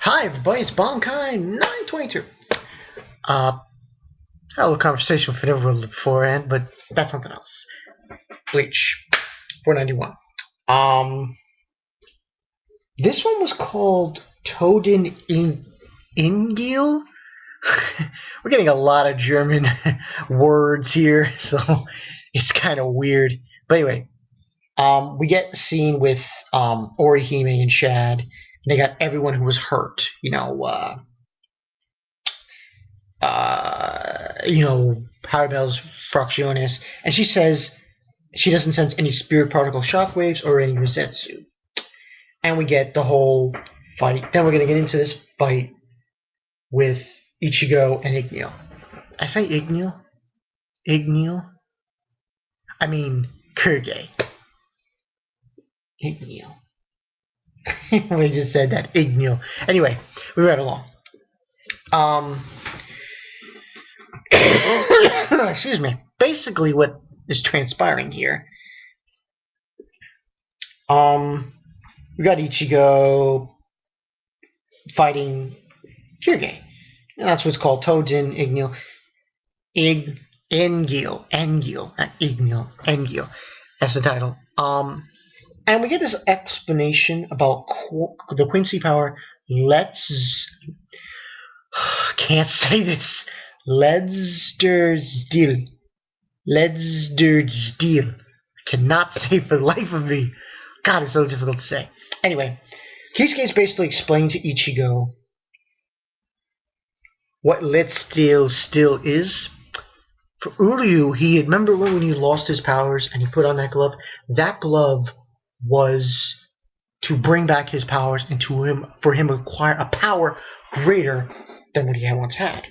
Hi everybody, it's Bombkind922. Had a little conversation with Vanilla beforehand, but that's something else. Bleach, 491. This one was called Toden Engel. We're getting a lot of German words here, so it's kind of weird. But anyway, we get a scene with Orihime and Shad. And they got everyone who was hurt. Parabel's Fractiones, and she says she doesn't sense any spirit particle shockwaves or any Rosetsu. And we get the whole fight. Then we're going to get into this fight with Ichigo and Igneel. I say Igneel? Igneel? I mean Kurge. Igneel. We just said that. Igneel. Anyway, we read along. Excuse me. Basically, what is transpiring here? We got Ichigo fighting Kurge, and that's what's called Toden Engel. Engel, not Igneel, Engel. That's the title. And we get this explanation about the Quincy power. Can't say this. Ledsdersdil. Cannot say for the life of me. God, it's so difficult to say. Anyway, Kisuke basically explained to Ichigo what Ledsdersdil still is. For Uryu, he remember when he lost his powers and he put on that glove? That glove was to bring back his powers and for him to acquire a power greater than what he had once had.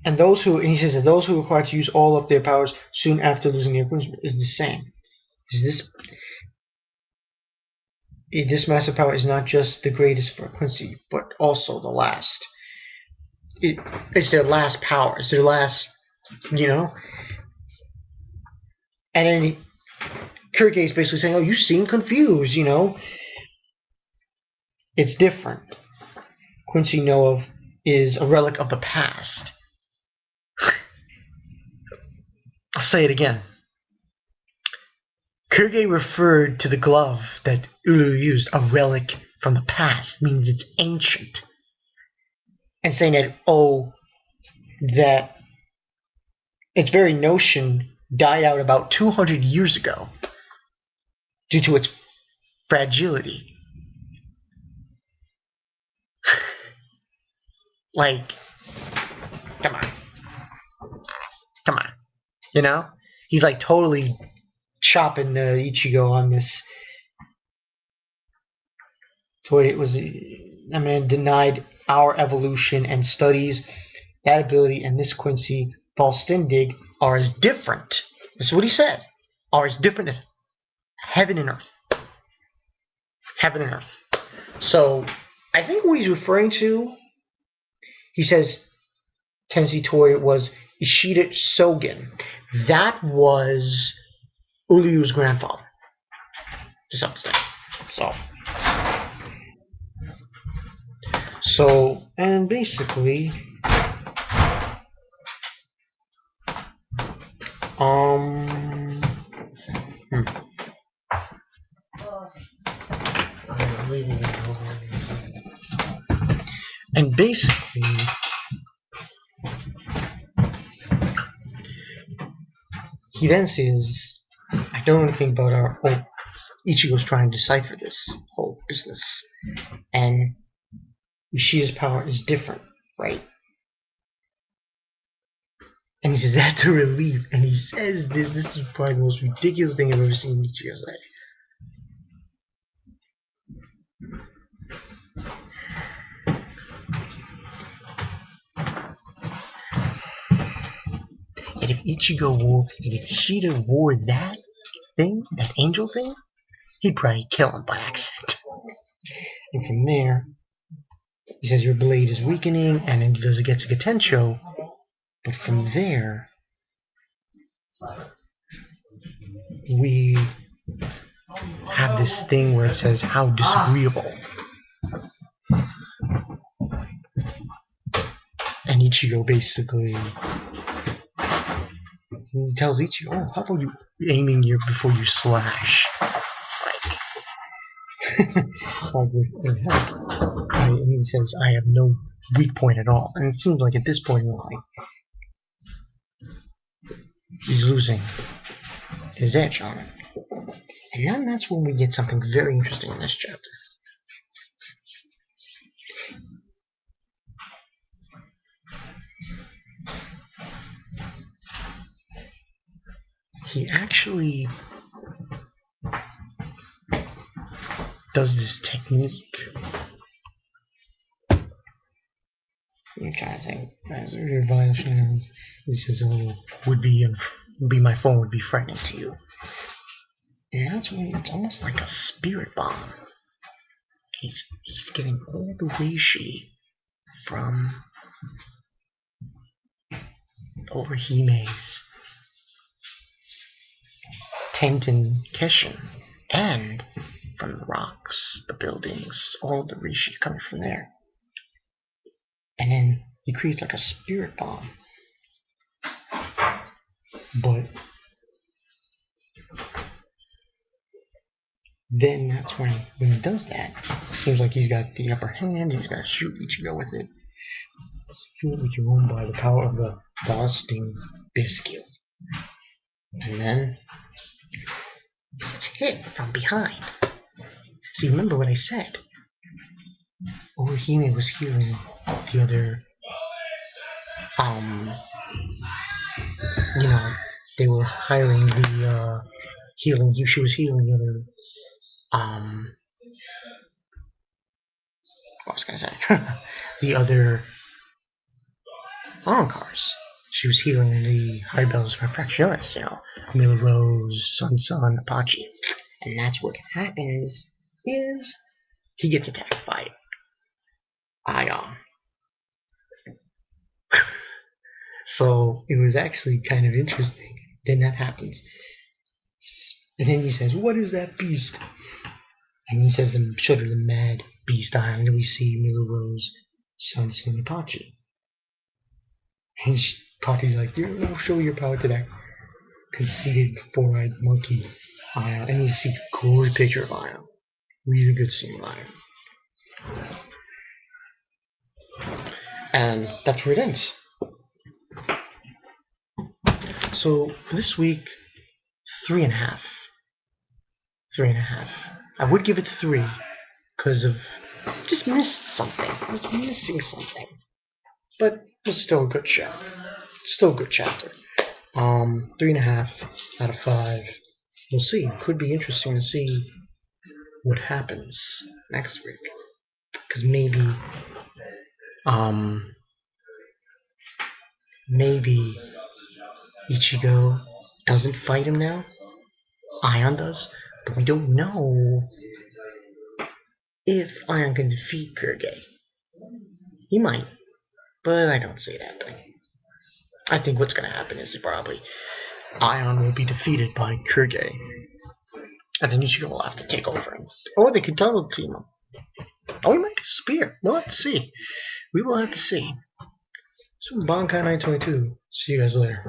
And he says that those who are required to use all of their powers soon after losing their Quincy is the same. This massive power is not just the greatest for Quincy, but also the last. It's their last power. It's their last, And then Kurge is basically saying, "Oh, you seem confused, It's different. Quincy Noah is a relic of the past." I'll say it again. Kurge referred to the glove that Ulu used, a relic from the past, means it's ancient. And saying that, that its very notion died out about 200 years ago due to its fragility. Like, come on. He's like totally chopping Ichigo on this. It was a man denied our evolution and studies that ability, and this Quincy Volstendig are as different. This is what he said. Are as different as heaven and earth. Heaven and earth. So I think what he's referring to, he says Tensei Tori was Ishida Sogen. That was Uryu's grandfather, to some extent. And basically, and basically, he then says, "I don't know anything about our whole." Ichigo's trying to decipher this whole business, and Ishida's power is different, right? And he says that's a relief, and he says this is probably the most ridiculous thing I've ever seen Ichigo say. And if Ishida wore that thing, that angel thing, he'd probably kill him by accident. And from there, he says your blade is weakening, and then he does get to Gatencho. But from there, we have this thing where it says how disagreeable. And Ichigo basically, he tells Ichigo, oh, how about you aiming here before you slash? It's like, and he says, I have no weak point at all. And it seems like at this point in life, he's losing his edge on it. And then that's when we get something very interesting in this chapter. He actually does this technique. I'm trying to think. He says, "Oh, would be my phone would be frightening to you." And that's when it's almost like a spirit bomb. He's getting all the reishi from Orihime's Tenten Keshin, and from the rocks, the buildings, all the reishi coming from there. And then he creates like a spirit bomb. But then that's when he does that, it seems like he's got the upper hand, he's got to shoot Ichigo with it. Feel Ichigo by the power of the Frosting Biscuit. And then it's hit from behind. See, remember what I said? Orihime was healing the other, they were hiring the, she was healing the other, what was I gonna say? The other cars. She was healing the High-Bells Refractionis, Mila Rose, Sun, Apache. And that's what happens is he gets attacked by Ion. So it was actually kind of interesting. Then that happens. And then he says, what is that beast? And he says, show her the mad beast Ion. And then we see Mila Rose, Sun, Apache. And Apache's like, you show your power to that conceited four-eyed monkey Ion. And you see a gory picture of Ion. Really good scene of Ion. And that's where it ends. So this week, 3.5. 3.5. I would give it 3 because of just missed something. I was missing something, but it's still a good show. Still a good chapter. 3.5 out of 5. We'll see. It could be interesting to see what happens next week, because maybe Ichigo doesn't fight him now. Ion does, but we don't know if Ion can defeat Kurge. He might, but I don't see it happening. I think what's going to happen is probably Ion will be defeated by Kurge, and then Ichigo will have to take over him. Or they could double team him. Or he might disappear. We'll have to see. We will have to see. So Bankai 922. See you guys later.